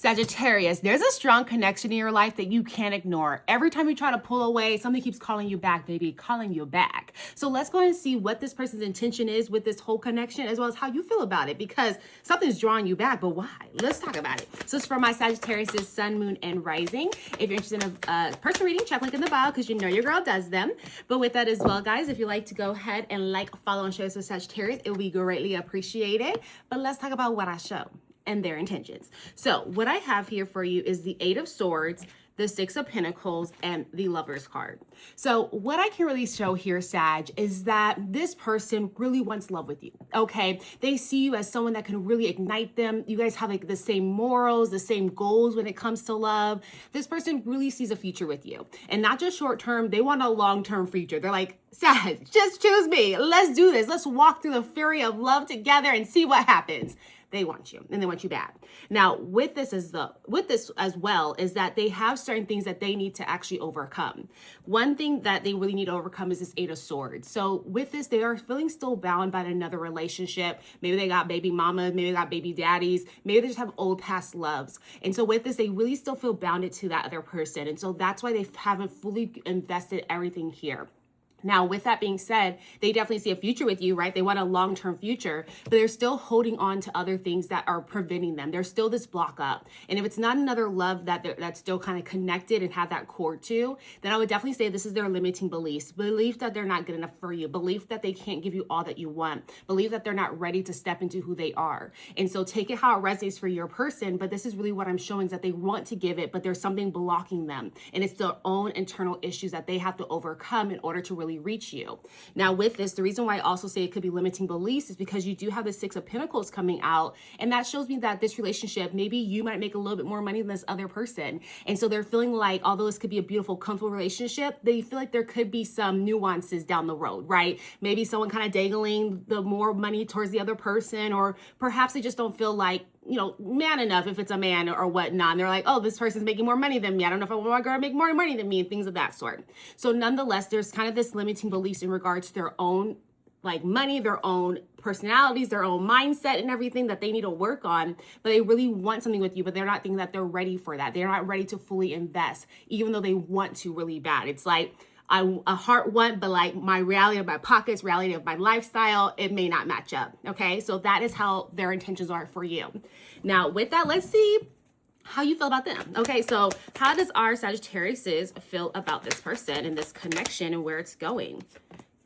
Sagittarius, there's a strong connection in your life that you can't ignore. Every time you try to pull away, something keeps calling you back, baby, calling you back. So let's go and see what this person's intention is with this whole connection, as well as how you feel about it, because something's drawing you back, but why? Let's talk about it. So it's for my Sagittarius' sun, moon, and rising. If you're interested in a personal reading, check link in the bio, because you know your girl does them. But with that as well, guys, if you'd like to go ahead and like, follow, and share this with Sagittarius, it will be greatly appreciated. But let's talk about what I show and their intentions. So what I have here for you is the Eight of Swords, the Six of Pentacles, and the Lover's card. So what I can really show here, Sag, is that this person really wants love with you, okay? They see you as someone that can really ignite them. You guys have like the same morals, the same goals when it comes to love. This person really sees a future with you. And not just short term, they want a long-term future. They're like, Sag, just choose me. Let's do this. Let's walk through the fury of love together and see what happens. They want you, and they want you bad. Now, with this as well is that they have certain things that they need to actually overcome. One thing that they really need to overcome is this Eight of Swords. So with this, they are feeling still bound by another relationship. Maybe they got baby mamas, maybe they got baby daddies, maybe they just have old past loves. And so with this, they really still feel bounded to that other person. And so that's why they haven't fully invested everything here. Now, with that being said, they definitely see a future with you, right? They want a long-term future, but they're still holding on to other things that are preventing them. There's still this block up. And if it's not another love that's still kind of connected and have that cord to, then I would definitely say this is their limiting beliefs. Belief that they're not good enough for you. Belief that they can't give you all that you want. Belief that they're not ready to step into who they are. And so take it how it resonates for your person, but this is really what I'm showing is that they want to give it, but there's something blocking them. And it's their own internal issues that they have to overcome in order to really reach you. Now with this, the reason why I also say it could be limiting beliefs is because you do have the Six of Pentacles coming out, and that shows me that this relationship, maybe you might make a little bit more money than this other person. And so they're feeling like, although this could be a beautiful, comfortable relationship, they feel like there could be some nuances down the road, right? Maybe someone kind of dangling the more money towards the other person, or perhaps they just don't feel like, you know, man enough if it's a man or whatnot. And they're like, oh, this person's making more money than me. I don't know if I want my girl to make more money than me, and things of that sort. So nonetheless, there's kind of this limiting beliefs in regards to their own like money, their own personalities, their own mindset and everything that they need to work on, but they really want something with you, but they're not thinking that they're ready for that. They're not ready to fully invest, even though they want to really bad. It's like, a heart want, but like my reality of my pockets, reality of my lifestyle, it may not match up. Okay. So that is how their intentions are for you. Now with that, let's see how you feel about them. Okay. So how does our Sagittarius feel about this person and this connection and where it's going?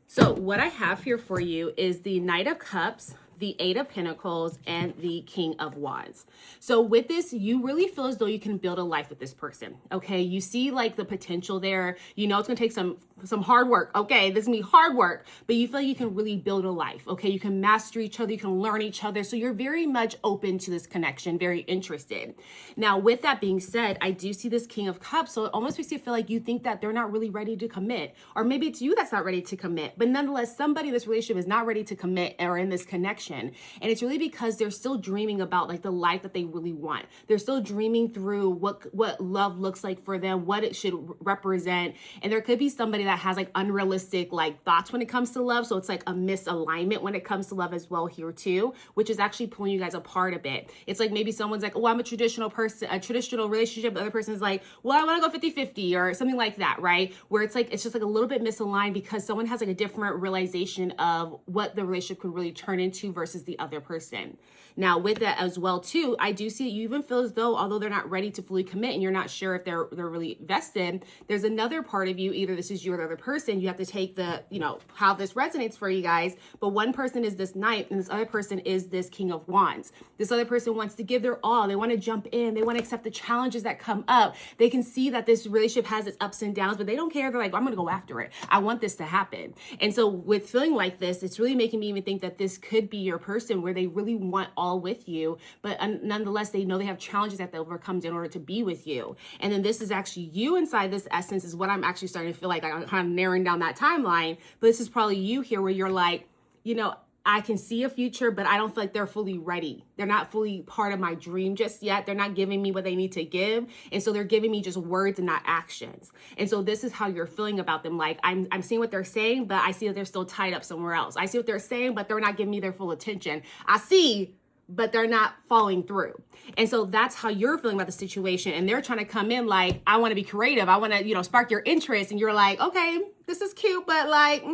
So what I have here for you is the Knight of Cups, the Eight of Pentacles, and the King of Wands. So with this, you really feel as though you can build a life with this person. Okay. You see like the potential there. You know, it's going to take some hard work. Okay. This is going to be hard work, but you feel like you can really build a life. Okay. You can master each other. You can learn each other. So you're very much open to this connection, very interested. Now, with that being said, I do see this King of Cups. So it almost makes you feel like you think that they're not really ready to commit, or maybe it's you that's not ready to commit, but nonetheless, somebody in this relationship is not ready to commit or in this connection. And it's really because they're still dreaming about like the life that they really want. They're still dreaming through what love looks like for them, what it should represent. And there could be somebody that has like unrealistic like thoughts when it comes to love. So it's like a misalignment when it comes to love as well here too, which is actually pulling you guys apart a bit. It's like maybe someone's like, oh, I'm a traditional person, a traditional relationship. The other person's like, well, I want to go 50-50 or something like that, right? Where it's like, it's just like a little bit misaligned because someone has like a different realization of what the relationship could really turn into versus the other person. Now with that as well too, I do see you even feel as though, although they're not ready to fully commit and you're not sure if they're really vested, there's another part of you, either this is you or the other person. You have to take the, you know, how this resonates for you guys. But one person is this Knight and this other person is this King of Wands. This other person wants to give their all. They want to jump in. They want to accept the challenges that come up. They can see that this relationship has its ups and downs, but they don't care. They're like, I'm going to go after it. I want this to happen. And so with feeling like this, it's really making me even think that this could be your person where they really want all with you, but nonetheless, they know they have challenges that they overcome in order to be with you. And then this is actually you inside this essence is what I'm actually starting to feel like I'm kind of narrowing down that timeline. But this is probably you here where you're like, you know, I can see a future, but I don't feel like they're fully ready. They're not fully part of my dream just yet. They're not giving me what they need to give. And so they're giving me just words and not actions. And so this is how you're feeling about them. Like I'm seeing what they're saying, but I see that they're still tied up somewhere else. I see what they're saying, but they're not giving me their full attention. I see, but they're not following through. And so that's how you're feeling about the situation. And they're trying to come in like, I want to be creative. I want to, spark your interest. And you're like, okay, this is cute, but like,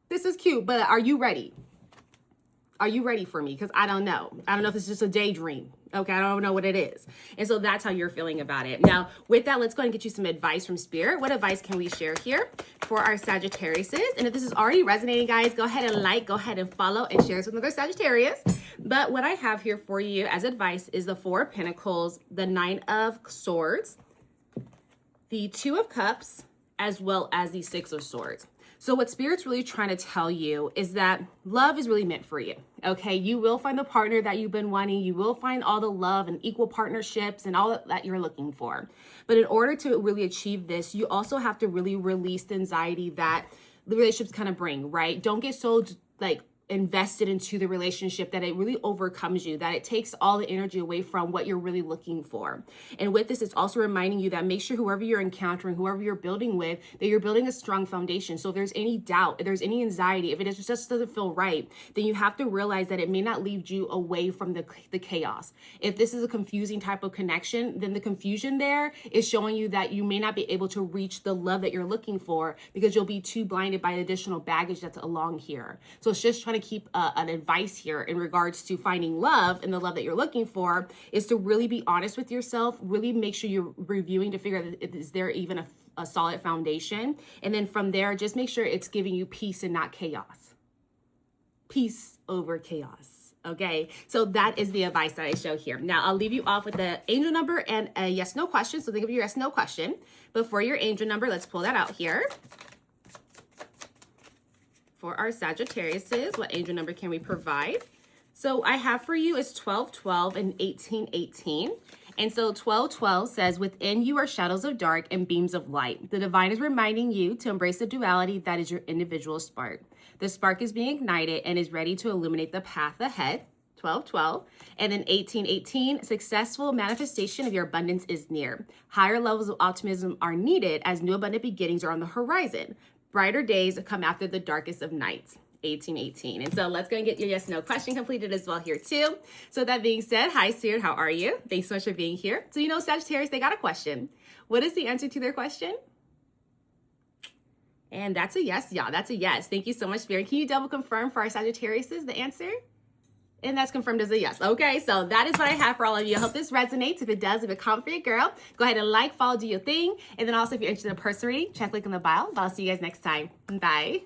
this is cute, but are you ready? Are you ready for me? Because I don't know. I don't know if it's just a daydream. Okay, I don't know what it is. And so that's how you're feeling about it. Now, with that, let's go ahead and get you some advice from Spirit. What advice can we share here for our Sagittariuses? And if this is already resonating, guys, go ahead and like, go ahead and follow and share this with another Sagittarius. But what I have here for you as advice is the Four of Pentacles, the Nine of Swords, the Two of Cups, as well as the Six of Swords. So what Spirit's really trying to tell you is that love is really meant for you, okay? You will find the partner that you've been wanting. You will find all the love and equal partnerships and all that you're looking for. But in order to really achieve this, you also have to really release the anxiety that the relationships kind of bring, right? Don't get so like invested into the relationship that it really overcomes you, that it takes all the energy away from what you're really looking for. And with this, it's also reminding you that make sure whoever you're encountering, whoever you're building with, that you're building a strong foundation. So if there's any doubt, if there's any anxiety, if it just doesn't feel right, then you have to realize that it may not lead you away from the chaos. If this is a confusing type of connection, then the confusion there is showing you that you may not be able to reach the love that you're looking for because you'll be too blinded by the additional baggage that's along here. So it's just trying to keep an advice here in regards to finding love and the love that you're looking for is to really be honest with yourself, really make sure you're reviewing to figure out is there even a solid foundation. And then from there, just make sure it's giving you peace and not chaos. Peace over chaos. Okay, so that is the advice that I show here. Now, I'll leave you off with the angel number and a yes/no question. So think of your yes/no question. But for your angel number, let's pull that out here. For our Sagittariuses, what angel number can we provide? So I have for you is 1212 and 1818. And so 1212 says, within you are shadows of dark and beams of light. The divine is reminding you to embrace the duality that is your individual spark. The spark is being ignited and is ready to illuminate the path ahead. 1212. And then 1818, successful manifestation of your abundance is near. Higher levels of optimism are needed as new abundant beginnings are on the horizon. Brighter days come after the darkest of nights. 1818. And so let's go and get your yes/no question completed as well here too. So that being said, hi Spirit, how are you? Thanks so much for being here. So Sagittarius, they got a question. What is the answer to their question? And that's a yes, yeah, that's a yes. Thank you so much, Spirit. Can you double confirm for our Sagittariuses the answer? And that's confirmed as a yes. Okay, so that is what I have for all of you. I hope this resonates. If it does, if it comes for your girl, go ahead and like, follow, do your thing. And then also if you're interested in a person reading, check link in the bio. But I'll see you guys next time. Bye.